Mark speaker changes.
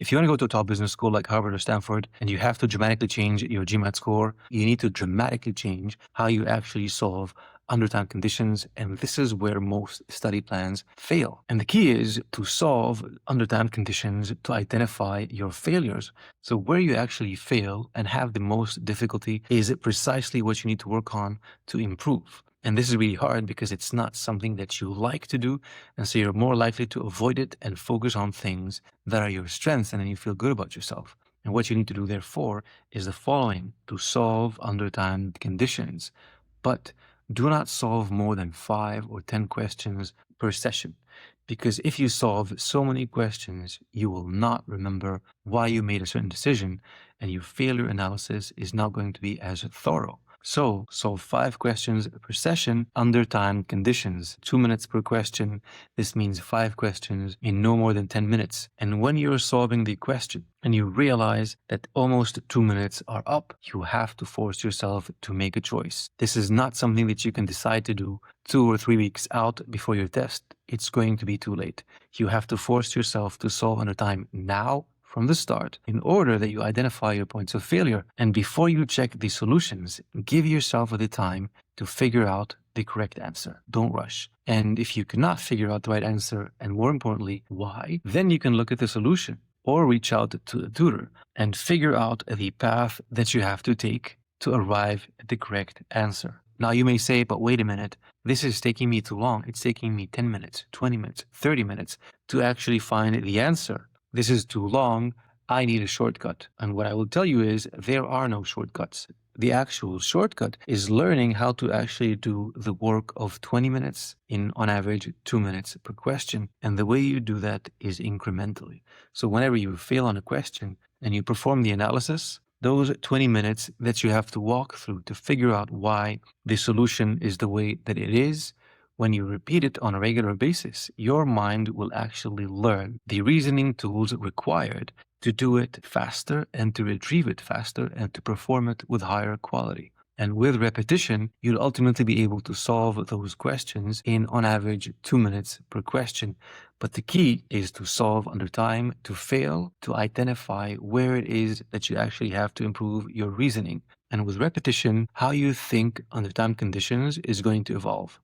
Speaker 1: If you want to go to a top business school like Harvard or Stanford and you have to dramatically change your GMAT score, you need to dramatically change how you actually solve under time conditions. And this is where most study plans fail. And the key is to solve under time conditions to identify your failures. So where you actually fail and have the most difficulty is precisely what you need to work on to improve. And this is really hard because it's not something that you like to do. And so you're more likely to avoid it and focus on things that are your strengths, and then you feel good about yourself. And what you need to do, therefore, is the following to solve under time conditions. But do not solve more than 5 or 10 questions per session. Because if you solve so many questions, you will not remember why you made a certain decision, and your failure analysis is not going to be as thorough. So solve 5 questions per session under time conditions, 2 minutes per question. This means 5 questions in no more than 10 minutes. And when you're solving the question and you realize that almost 2 minutes are up, you have to force yourself to make a choice. This is not something that you can decide to do 2 or 3 weeks out before your test. It's going to be too late. You have to force yourself to solve under time now from the start in order that you identify your points of failure. And before you check the solutions, give yourself the time to figure out the correct answer. Don't rush. And if you cannot figure out the right answer, and more importantly, why, then you can look at the solution or reach out to a tutor and figure out the path that you have to take to arrive at the correct answer. Now you may say, but wait a minute, this is taking me too long. It's taking me 10 minutes, 20 minutes, 30 minutes to actually find the answer. This is too long. I need a shortcut. And what I will tell you is there are no shortcuts. The actual shortcut is learning how to actually do the work of 20 minutes in, on average, 2 minutes per question. And the way you do that is incrementally. So whenever you fail on a question and you perform the analysis, those 20 minutes that you have to walk through to figure out why the solution is the way that it is, when you repeat it on a regular basis, your mind will actually learn the reasoning tools required to do it faster and to retrieve it faster and to perform it with higher quality. And with repetition, you'll ultimately be able to solve those questions in, on average, 2 minutes per question. But the key is to solve under time, to fail, to identify where it is that you actually have to improve your reasoning. And with repetition, how you think under time conditions is going to evolve.